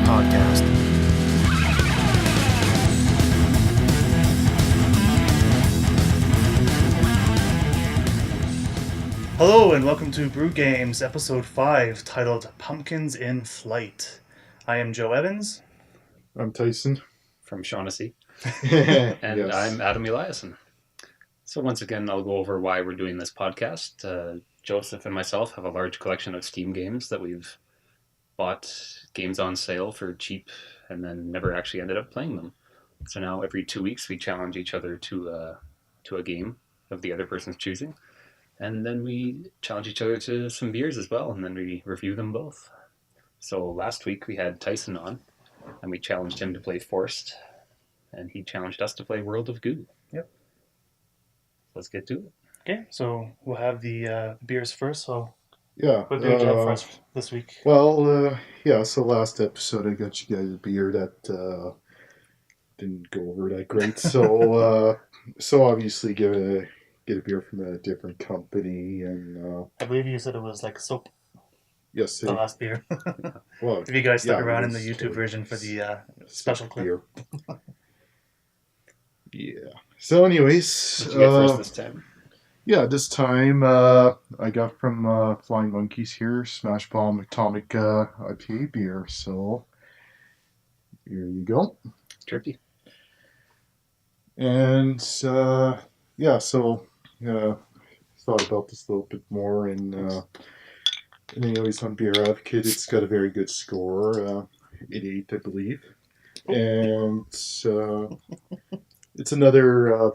podcast. Hello and welcome to Brew Games, episode 5, titled Pumpkins in Flight. I am Joe Evans. I'm Tyson. From Shaughnessy. And And I'm Adam Eliason. So once again, I'll go over why we're doing this podcast. Joseph and myself have a large collection of Steam games that we've bought games on sale for cheap and then never actually ended up playing them. So now every 2 weeks we challenge each other to a game of the other person's choosing. And then we challenge each other to some beers as well, and then we review them both. So last week we had Tyson on, and we challenged him to play Forced, and he challenged us to play World of Goo. Yep. Let's get to it. Okay, so we'll have the beers first, so yeah, what did you have for us this week? Well, so last episode I got you guys a beer that didn't go over that great. So obviously get a beer from a different company, and I believe you said it was like soap, yes, the last beer. well, If you guys stuck yeah, around it in the was YouTube totally version for the special clip. beer. Yeah. So, anyways, What did you get first this time? yeah, this time I got from Flying Monkeys here, Smash Bomb Atomic IPA beer. So here you go. Trippy. And thought about this a little bit more, and anyways, on Beer Advocate, it's got a very good score, 88, I believe, and it's another.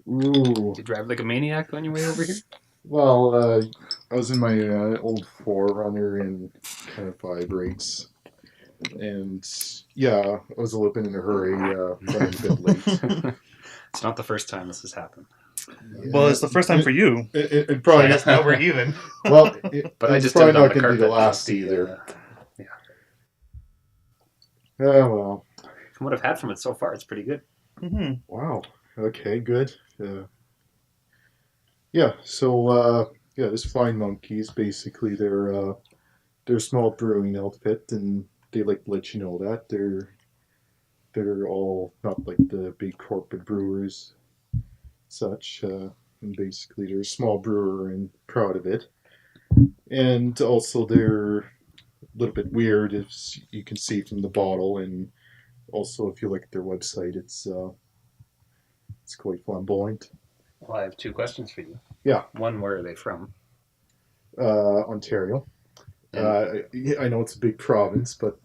Did you drive like a maniac on your way over here? Well, I was in my old 4Runner and kind of vibrates, and yeah, I was a little bit in a hurry, running a bit late. It's not the first time this has happened. Well, it's the first time for you. It So I probably guess now we're even. well, But I it's just probably did it on not the going to be the carpet. last either. Yeah, well, From what I've had from it so far, it's pretty good. Mm-hmm. wow. Okay, good. Yeah. So this Flying Monkeys, basically, they're a small brewing outfit, and they like to let you know that they're all not like the big corporate brewers, such. And basically, they're a small brewer and proud of it. And also, they're a little bit weird, as you can see from the bottle, and also if you look at their website, it's quite flamboyant. Well, I have 2 questions for you. Yeah. One, where are they from? Ontario. I know it's a big province, but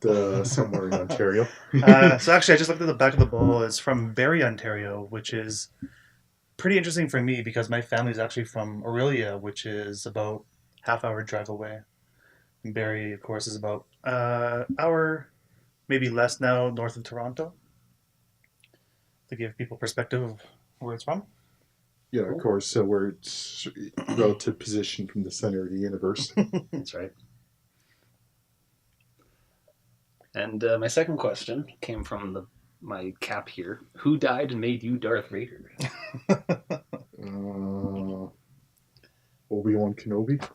somewhere in Ontario. So actually, I just looked at the back of the bottle. It's from Barrie, Ontario, which is pretty interesting for me because my family is actually from Aurelia, which is about half-hour drive away. And Barrie, of course, is about hour, maybe less now, north of Toronto. To give people perspective of where it's from. Yeah, of course, where it's relative position from the center of the universe. That's right. And my second question came from my cap here. Who died and made you Darth Vader? Obi-Wan Kenobi.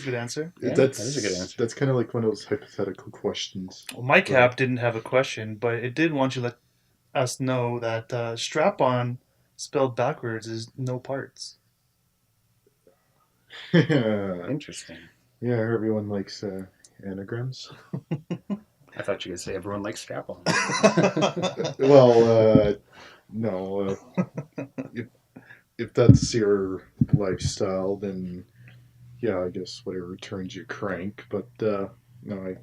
Good answer. Yeah, that is a good answer. That's kind of like one of those hypothetical questions. Well, my cap didn't have a question, but it did want you to let us know that strap-on spelled backwards is no parts. Yeah, Interesting. everyone likes anagrams. I thought you were going to say everyone likes strap-on. Well, no. If that's your lifestyle, then yeah, I guess whatever turns you crank. But no, I'm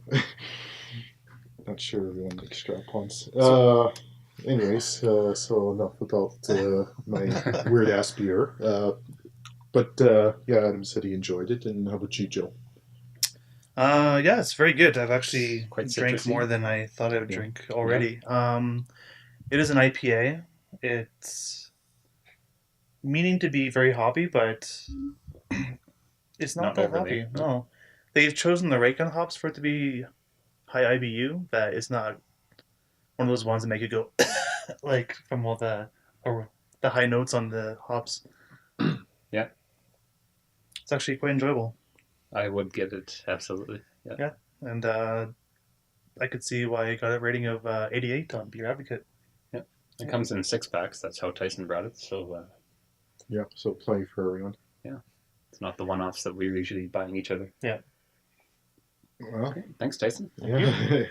not sure everyone likes strap-ons. Anyways, so enough about my weird ass beer. But yeah, Adam said he enjoyed it. And how about you, Joe? Yeah, it's very good. I've actually Quite drank citrusy. more than I thought I would Yeah. drink already. It is an IPA. It's meaning to be very hoppy, but it's not Not that overly, hoppy. no. No. They've chosen the right kind of hops for it to be high IBU, that it's not one of those ones that make you go like from all the high notes on the hops. Yeah. It's actually quite enjoyable. I would get it, absolutely. Yeah. Yeah. and I could see why it got a rating of 88 on Beer Advocate. It comes in 6-packs. That's how Tyson brought it. So Yeah, so plenty for everyone. it's not the one-offs that we're usually buying each other. Well, Okay. Thanks, Tyson. yeah.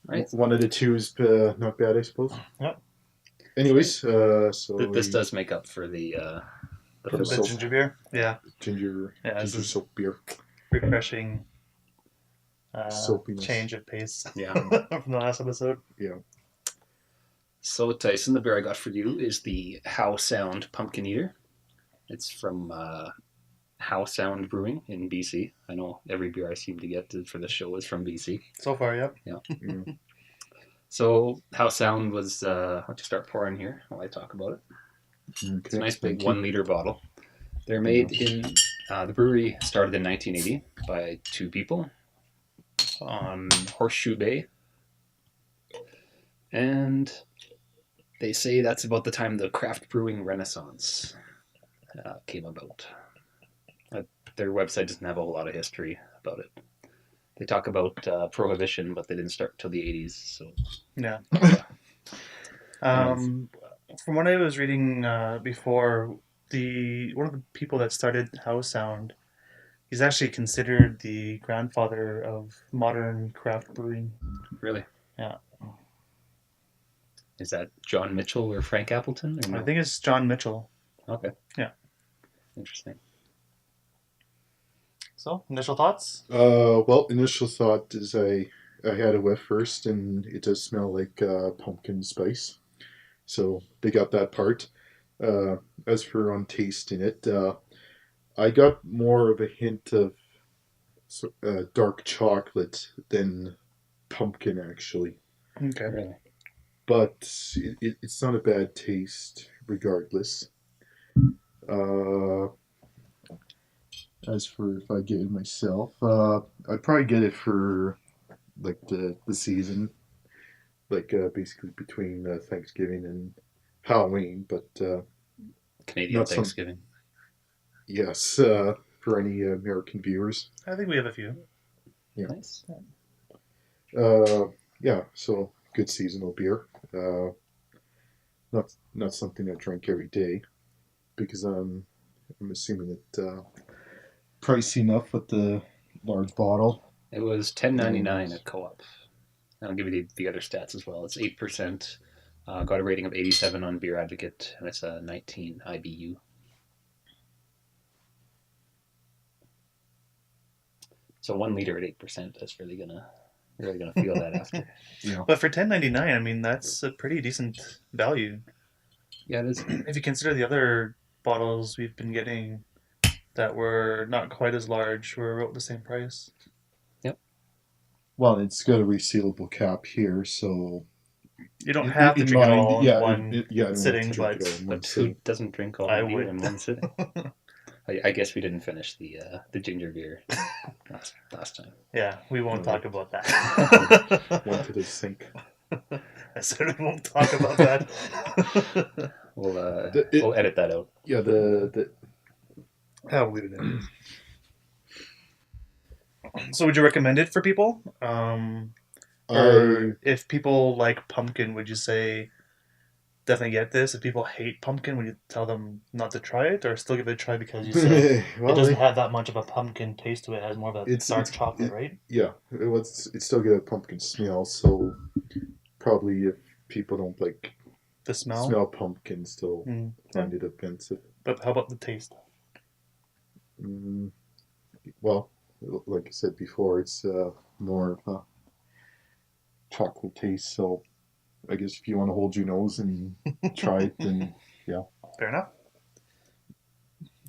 Right. One of the two is not bad, I suppose. Yep. Anyways, so This does make up for the For The the soap. ginger beer. Yeah. ginger This is soap beer. refreshing Soapiness. change of pace Yeah. from the last episode. Yeah. So Tyson, the beer I got for you is the Howe Sound Pumpkin Eater. It's from Howe Sound Brewing in BC. I know every beer I seem to get for this show is from BC. So far, yep. Mm. So Howe Sound was, I'll just start pouring here while I talk about it. Okay. It's a nice big Thank you. 1 liter bottle. They're made in, the brewery started in 1980 by 2 people on Horseshoe Bay. And they say that's about the time the craft brewing renaissance came about. Their website doesn't have a whole lot of history about it. They talk about prohibition, but they didn't start till the 80s. So Yeah. From what I was reading before, one of the people that started Howe Sound, he's actually considered the grandfather of modern craft brewing. really, Yeah. is that John Mitchell or Frank Appleton? Or no? I think it's John Mitchell. Okay. Yeah. Interesting. So, initial thoughts? Well, initial thought is I had a whiff first, and it does smell like pumpkin spice. So they got that part. As for on tasting it, I got more of a hint of dark chocolate than pumpkin, actually. Okay. Really. But it's not a bad taste, regardless. As for if I get it myself, I'd probably get it for like the season, like basically between Thanksgiving and Halloween. But Canadian Not some- Thanksgiving. yes, for any American viewers, I think we have a few. Yeah. Nice. yeah. So good seasonal beer. Not something I drink every day, because I'm assuming it pricey enough with the large bottle. It was $10.99 at Co-op. I'll give you the other stats as well. It's 8%. Got a rating of 87 on Beer Advocate, and it's a 19 IBU. So 1 liter at 8% is really gonna feel that after. Yeah. But for $10.99, I mean, that's a pretty decent value. Yeah, it is. If you consider the other bottles we've been getting that were not quite as large, were about the same price. Well, it's got a resealable cap here, so You don't have to drink it all in one I don't have to sitting, drink it but- all in one But who sitting. doesn't drink all I the beer would. in one sitting? I guess we didn't finish the ginger beer last time. Yeah, we won't No. talk about that. Went to the sink. I said we won't talk about that. We'll edit that out. Yeah, the I'll leave it in. So would you recommend it for people? Or if people like pumpkin, would you say definitely get this? If people hate pumpkin, would you tell them not to try it, or still give it a try because you said it well, doesn't have that much of a pumpkin taste to it? It has more of a It's- dark it's- chocolate, it- right? yeah, it still get a pumpkin smell. So probably if people don't like The smell. smell pumpkin, still Mm. find it offensive. But how about the taste? Well, like I said before, it's more of a chocolate taste. So I guess if you want to hold your nose and try it, then Fair enough.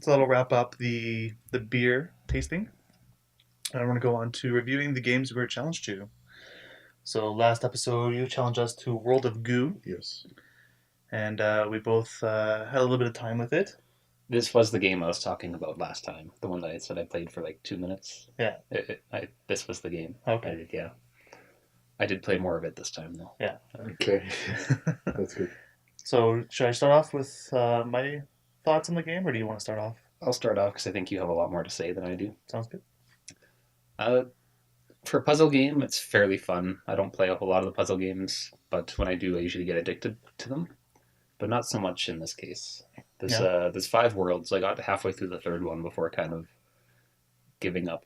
So that'll wrap up the beer tasting. And I want to go on to reviewing the games we were challenged to. So last episode, you challenged us to World of Goo, yes. and we both had a little bit of time with it. This was the game I was talking about last time. The one that I said I played for like 2 minutes. Yeah. This was the game. Okay. I did play more of it this time though. Okay, that's good. So should I start off with my thoughts on the game, or do you want to start off? I'll start off because I think you have a lot more to say than I do. Sounds good. For a puzzle game, it's fairly fun. I don't play a whole lot of the puzzle games, but when I do, I usually get addicted to them. But not so much in this case. Yeah. There's 5 worlds. I got halfway through the third one before kind of giving up.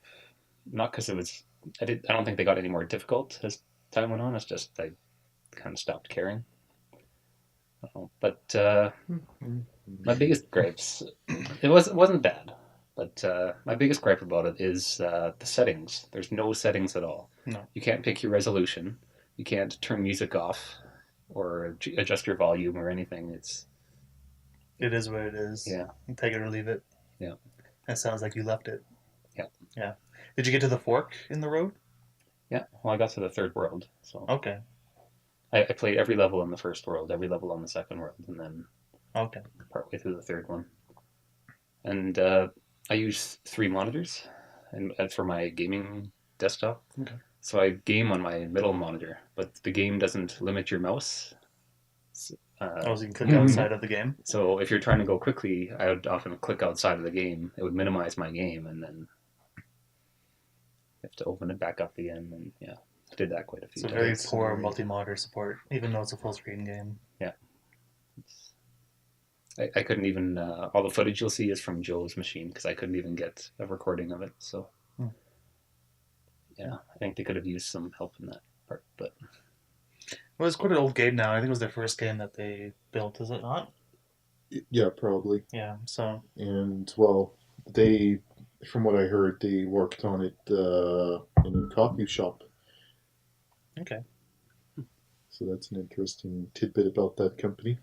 Not because it was. I don't think they got any more difficult as time went on. It's just I kind of stopped caring. But my biggest gripes, it wasn't bad, but my biggest gripe about it is the settings. There's no settings at all. No. You can't pick your resolution. You can't turn music off or adjust your volume or anything. It is what it is. Yeah. You take it or leave it. Yeah. That sounds like you left it. Yeah. Yeah. Did you get to the fork in the road? Yeah. Well, I got to the third world, so Okay. I played every level in the first world, every level on the second world, and then Okay. partway through the third one. And I use 3 monitors and for my gaming desktop. Okay. So I game on my middle monitor, but the game doesn't limit your mouse. So you can click outside of the game. So if you're trying to go quickly, I would often click outside of the game. It would minimize my game, and then you have to open it back up again. And yeah, I did that quite a few So times. very poor multi-monitor support, even though it's a full screen game. Yeah. I couldn't even, all the footage you'll see is from Joe's machine because I couldn't even get a recording of it. So, yeah, I think they could have used some help in that part. But Well, it's quite an old game now. I think it was their first game that they built, is it not? Yeah, probably. Yeah, so. And well, from what I heard, they worked on it in a coffee shop. Okay. So that's an interesting tidbit about that company.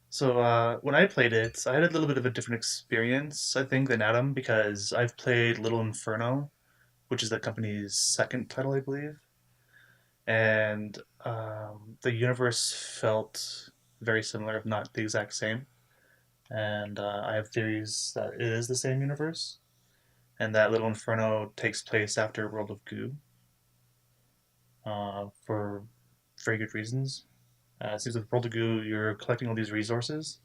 So when I played it, I had a little bit of a different experience, I think, than Adam, because I've played Little Inferno, which is the company's second title, I believe. And the universe felt very similar, if not the exact same. And I have theories that it is the same universe, and that Little Inferno takes place after World of Goo, for very good reasons. It seems with World of Goo, you're collecting all these resources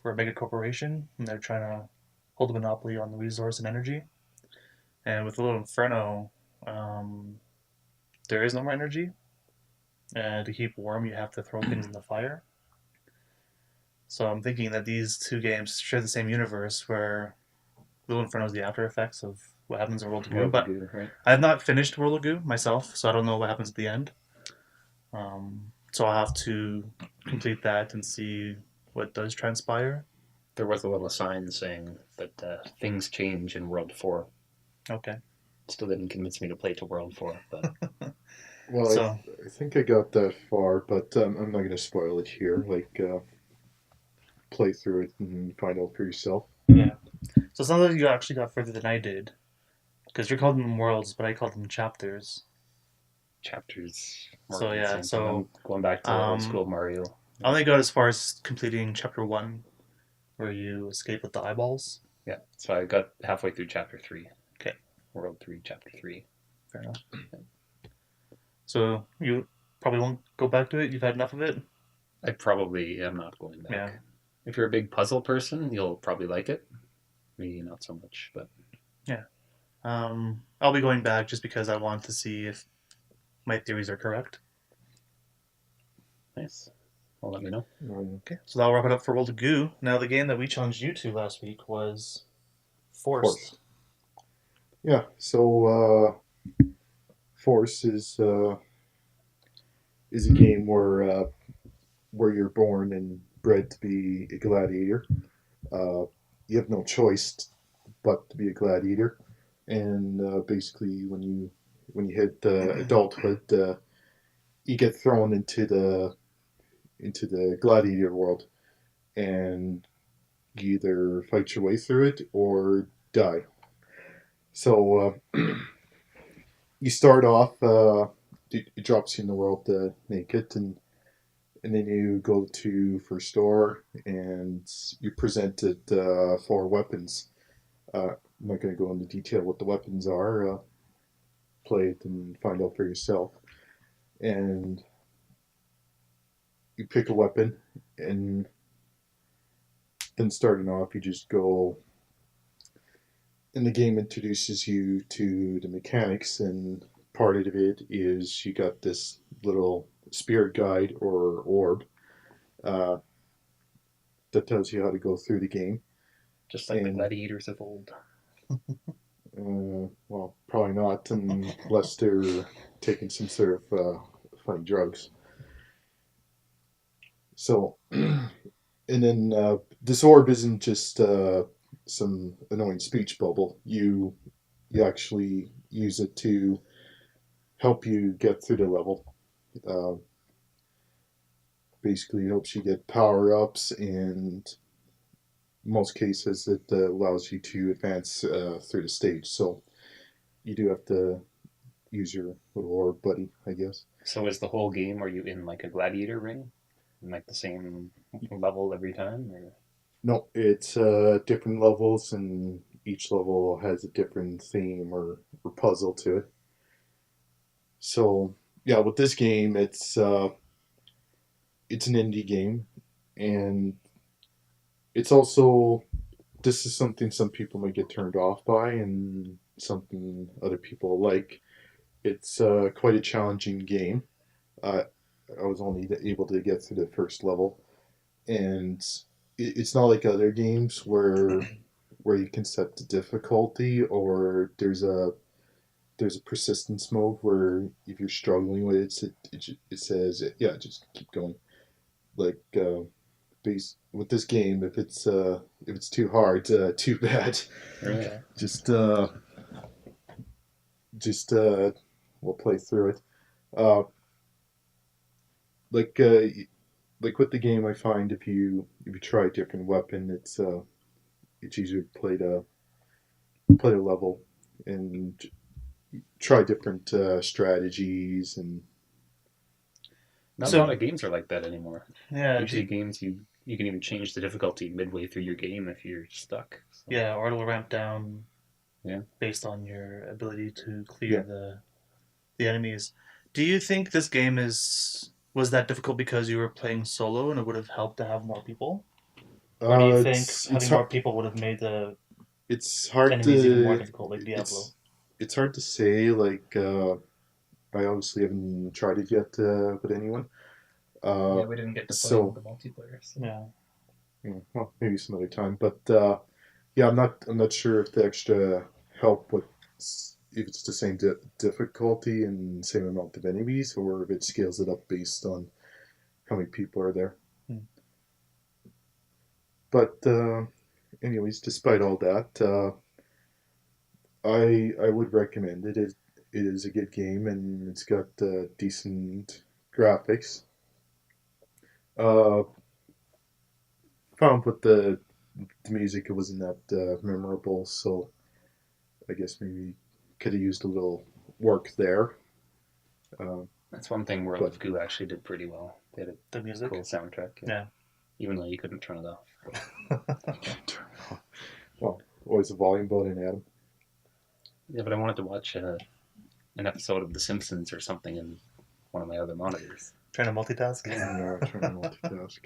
for a mega corporation, and they're trying to hold a monopoly on the resource and energy. And with Little Inferno, there is no more energy, and to keep warm, you have to throw things in the fire. So I'm thinking that these two games share the same universe, where Little Inferno is the after effects of what happens in World of Goo. But right? I have not finished World of Goo myself, so I don't know what happens at the end. So I'll have to complete that and see what does transpire. There was a little sign saying that things change in World 4. Okay. Still didn't convince me to play to World 4, but Well, So- I think I got that far, but I'm not going to spoil it here. Play through it and find out for yourself. Yeah. So some of you actually got further than I did, because you're calling them worlds, but I called them chapters. chapters. So, the yeah, same so, thing. I'm going back to old school Mario. I only got as far as completing chapter 1, where you escape with the eyeballs. Yeah, so I got halfway through chapter 3. Okay. World 3, chapter 3. Fair enough. So you probably won't go back to it? You've had enough of it? I probably am not going back. Yeah. If you're a big puzzle person, you'll probably like it. Me, not so much, but I'll be going back just because I want to see if my theories are correct. nice. Well, let me know. Okay, so that'll wrap it up for World of Goo. Now, the game that we challenged you to last week was Force. Yeah, so Force is a game where you're born and bred to be a gladiator. You have no choice but to be a gladiator, and basically when you hit adulthood, you get thrown into the gladiator world, and you either fight your way through it or die. So you start off. It drops you in the world naked, and then you go to first door, and you're presented 4 weapons. I'm not going to go into detail what the weapons are. Play it and find out for yourself. And you pick a weapon, and then starting off, you just go and the game introduces you to the mechanics, and part of it is you got this little spirit guide or orb uh, that tells you how to go through the game. Just like the And gladiators of old. well, probably not unless they're taking some sort of funny drugs. So, and then this orb isn't just some annoying speech bubble. You actually use it to help you get through the level. Uh, Basically, helps you get power ups, and in most cases, it allows you to advance through the stage. So you do have to use your little orb buddy, I guess. So is the whole game, are you in like a gladiator ring? In like the same level every time? Or? No, it's different levels, and each level has a different theme or puzzle to it. So yeah, with this game, it's an indie game, and it's also this is something some people might get turned off by, and something other people like. It's quite a challenging game. Uh, I was only able to get through the first level, and it's not like other games where you can set the difficulty, or there's a persistence mode where if you're struggling with it, it says yeah, just keep going. Like with this game, if it's too hard, too bad. Right. Just just we'll play through it. Uh, like uh, like with the game, I find if you try a different weapon, it's easier to play the level and try different strategies and Not a So lot of games are like that anymore. yeah, Usually games you can even change the difficulty midway through your game if you're stuck. So, yeah, or it'll ramp down yeah. based on your ability to clear yeah. the enemies. Do you think this game was that difficult because you were playing solo and it would have helped to have more people? Or do you think It's having more people would have made the it's hard enemies even more to difficult, like Diablo? it's hard to say. Like I obviously haven't tried it yet with anyone. Uh, We didn't get to play so the multiplayer. So. Yeah. yeah, well, maybe some other time. But yeah, I'm not sure if the extra help with if it's the same difficulty and same amount of enemies, or if it scales it up based on how many people are there. Hmm. But anyways, despite all that, I would recommend it. It is a good game, and it's got decent graphics. Uh, Found with the music, it wasn't that memorable, so I guess maybe could have used a little work there. Uh, That's one thing World but of Goo actually did pretty well. They had a The music? cool soundtrack. Yeah. Even though you couldn't turn it off. well, always a volume button, Adam. Yeah, but I wanted to watch an episode of The Simpsons or something in one of my other monitors. Trying to multitask? No, trying to multitask.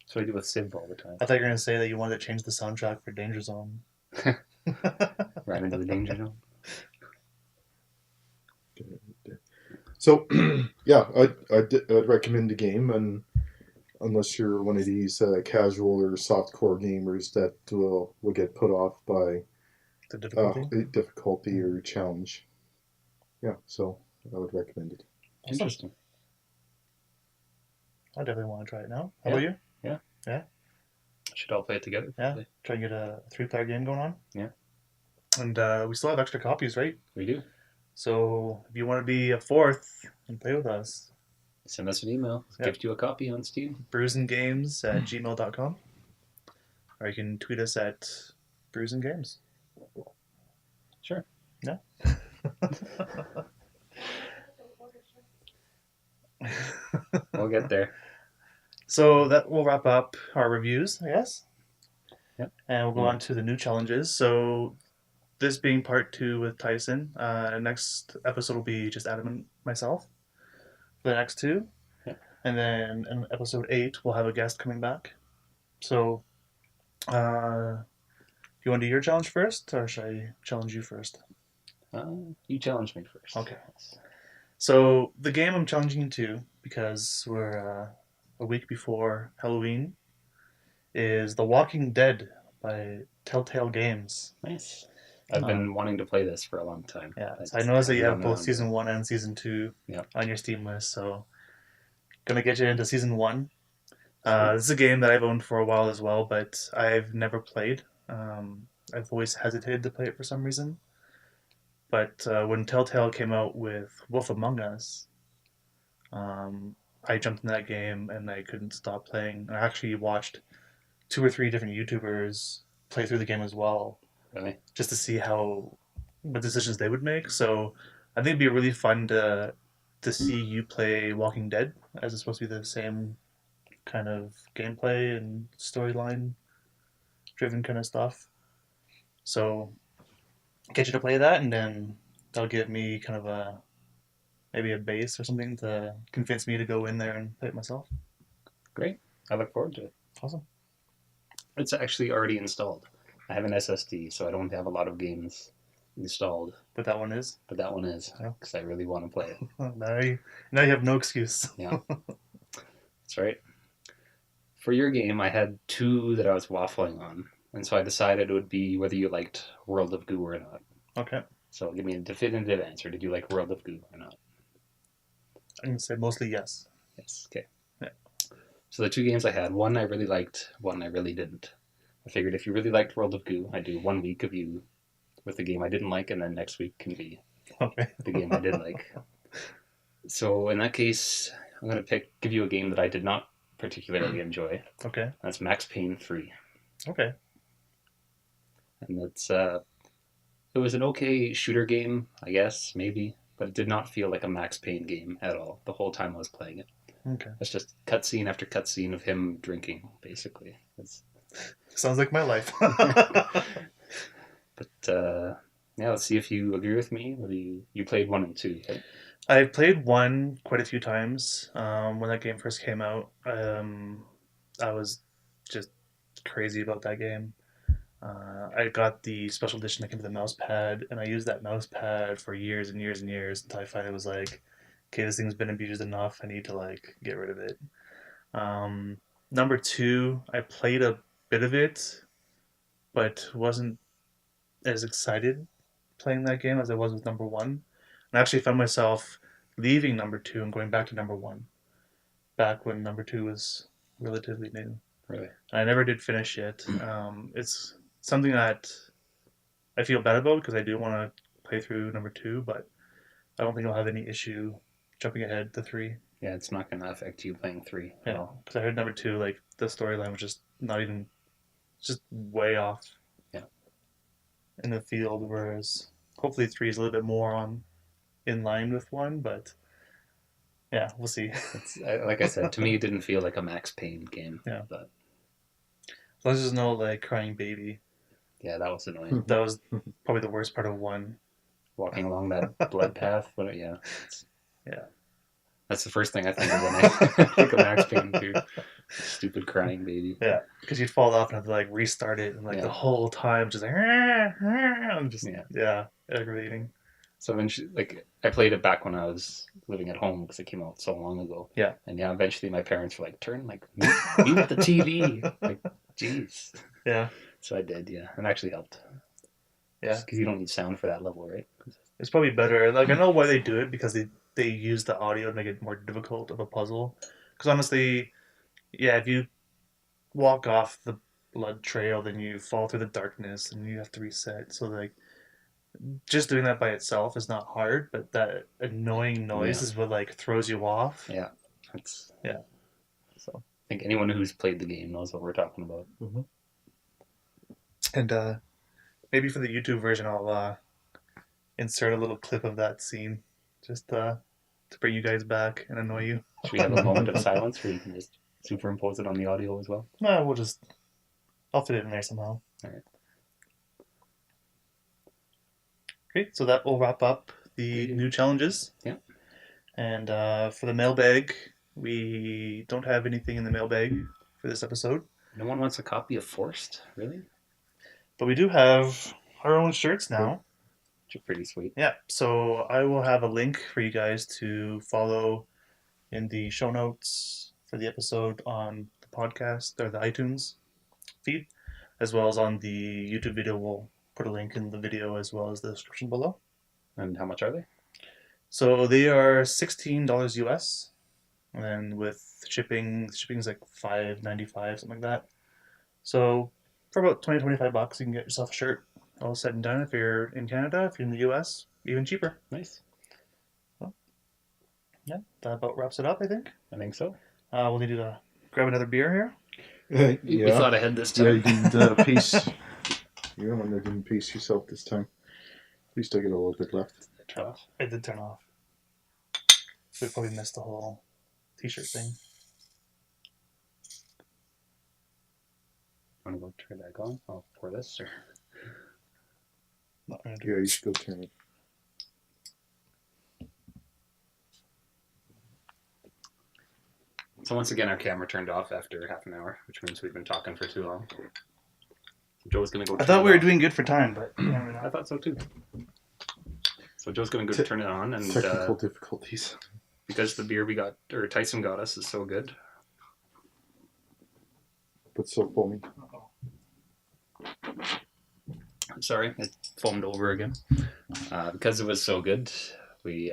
That's what I do with Civ all the time. I thought you were going to say that you wanted to change the soundtrack for Danger Zone. Right into the danger zone. So, yeah, I'd recommend the game, and unless you're one of these casual or softcore gamers that will get put off by The difficulty? difficulty or challenge. Yeah, so I would recommend it. Awesome. Interesting. I definitely want to try it now. How Yeah. about you? Yeah. Yeah? Should all play it together. Yeah. Probably. Try and get a 3-player game going on. Yeah. And we still have extra copies, right? We do. So if you want to be a fourth and play with us, Send us an email. Yeah. Gift you a copy on Steam. brewsandgames@gmail.com. Or you can tweet us at brewsandgames. Sure. Yeah. We'll get there. So that will wrap up our reviews, I guess. Yep. And we'll go on to the new challenges. So this being part 2 with Tyson, next episode will be just Adam and myself for the next 2. Yep. And then in episode 8, we'll have a guest coming back. So you want to do your challenge first, or should I challenge you first? You challenge me first. Okay. So the game I'm challenging you to, because we're a week before Halloween, is The Walking Dead by Telltale Games. Nice. I've been wanting to play this for a long time. Yeah, I so I just noticed that haven't you have gotten both around to Season it. 1 and Season 2 Yeah. on your Steam list, so gonna get you into Season 1. Sweet. This is a game that I've owned for a while as well, but I've never played. I've always hesitated to play it for some reason. But when Telltale came out with Wolf Among Us, I jumped in that game and I couldn't stop playing. I actually watched 2 or 3 different YouTubers play through the game as well, Really? just to see what decisions they would make. So I think it'd be really fun to see you play Walking Dead, as it's supposed to be the same kind of gameplay and storyline driven kind of stuff. So get you to play that, and then that'll give me kind of maybe a base or something to convince me to go in there and play it myself. Great. I look forward to it. Awesome. It's actually already installed. I have an SSD, so I don't have a lot of games installed, But that one is. but that one is Yeah. because I really want to play it. Now you have no excuse. Yeah. That's right. For your game, I had 2 that I was waffling on, and so I decided it would be whether you liked World of Goo or not. Okay. So give me a definitive answer. Did you like World of Goo or not? I'm going to say mostly yes. Yes. Okay. Yeah. So the 2 games I had, one I really liked, one I really didn't. I figured if you really liked World of Goo, I'd do 1 week of you with the game I didn't like, and then next week can be Okay. the game I did like. So in that case, I'm going to give you a game that I did not particularly enjoy. Okay. That's Max Payne 3. Okay. And it was an okay shooter game, I guess, maybe, but it did not feel like a Max Payne game at all the whole time I was playing it. Okay. It's just cutscene after cutscene of him drinking, basically. Sounds like my life. But yeah, let's see if you agree with me. Whether you played 1 and 2, right? I played 1 quite a few times. When that game first came out, I was just crazy about that game. I got the special edition that came with the mouse pad, and I used that mouse pad for years and years and years until I finally was like, okay, this thing's been abused enough. I need to like get rid of it. Number 2, I played a bit of it, but wasn't as excited playing that game as I was with number 1. And I actually found myself leaving number 2 and going back to number 1, back when number 2 was relatively new. Really? And I never did finish it. It's something that I feel bad about because I do want to play through number 2, but I don't think I'll have any issue jumping ahead to 3. Yeah, it's not going to affect you playing 3 at Yeah, all. because I heard number 2, like the storyline was just not even, just way off. Yeah. In the field, whereas hopefully 3 is a little bit more in line with 1, but yeah, we'll see. Like I said, to me, it didn't feel like a Max Payne game. Yeah. But As long as there's no like crying baby. yeah, that was annoying. That was probably the worst part of 1. Walking along that blood path. But yeah. Yeah. That's the first thing I think of when I think of Max Payne 2. Stupid crying baby. Yeah, because you'd fall off and have to like restart it, and like Yeah. the whole time just like, I'm just aggravating. So eventually, like, I played it back when I was living at home because it came out so long ago. Yeah. And yeah, eventually my parents were like, mute the TV. Like, jeez. Yeah. So I did, yeah. And it actually helped. Yeah. Because you don't need sound for that level, right? It's probably better. Like I know why they do it, because they use the audio to make it more difficult of a puzzle. Because honestly, yeah, if you walk off the blood trail, then you fall through the darkness and you have to reset. So like, just doing that by itself is not hard, but that annoying noise is what like throws you off. Yeah. So I think anyone who's played the game knows what we're talking about. Mm-hmm. And maybe for the YouTube version, I'll insert a little clip of that scene, just to bring you guys back and annoy you. Should we have a moment of silence where you can just superimpose it on the audio as well? No, I'll fit it in there somehow. All right. Okay, so that will wrap up the new challenges. Yeah. And for the mailbag, we don't have anything in the mailbag for this episode. No one wants a copy of Forced? Really? But we do have our own shirts now. Which are pretty sweet. Yeah, so I will have a link for you guys to follow in the show notes for the episode on the podcast or the iTunes feed, as well as on the YouTube video. We'll put a link in the video as well as the description below. And how much are they? So they are $16 US, and then with shipping's like $5.95, something like that. So for about $20-$25, you can get yourself a shirt all set and done. If you're in Canada, if you're in the US, even cheaper. Nice. So, yeah, that about wraps it up, I think. I think so. We'll need you to grab another beer here. We thought ahead this Yeah, you time. didn't pace. You're the one that didn't pace yourself this time. At least I get a little bit left. Turn off. I did turn off. We probably missed the whole t-shirt thing. Want to go turn that on? I'll pour this. Or... Not gonna do Yeah, you should go turn it. So once again, our camera turned off after half an hour, which means we've been talking for too long. Joe's going to go I turn thought it we were on. doing good for time, but you never I know. thought so too. So Joe's going to go turn it on, and Technical difficulties. because the beer we got, or Tyson got us, is so good. But so foamy. Sorry, it foamed over again. Because it was so good, we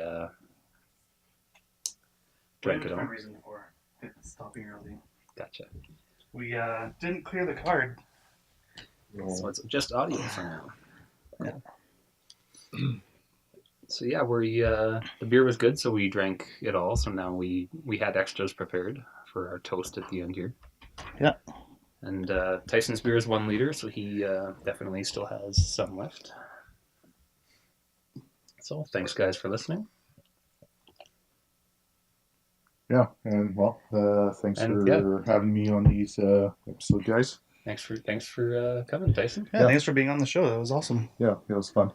drank it What was my all. reason for stopping early? Gotcha. We didn't clear the card. So it's just audio for now. Yeah. So yeah, the beer was good, so we drank it all. So now we had extras prepared for our toast at the end here. Yeah. And Tyson's beer is 1 liter, so he definitely still has some left. So thanks guys for listening. Yeah, and well, thanks And, for having me on these episode, guys. Thanks for coming, Tyson. Yeah, thanks for being on the show. That was awesome. Yeah, it was fun.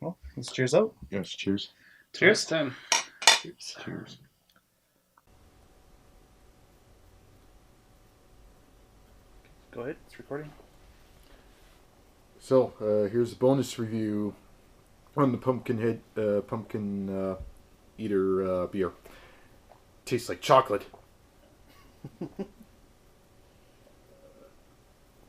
Well, let's cheers out. Yes, cheers. Cheers. Time. Cheers. Cheers. Go ahead. It's recording. So, here's a bonus review on the pumpkin eater beer. Tastes like chocolate.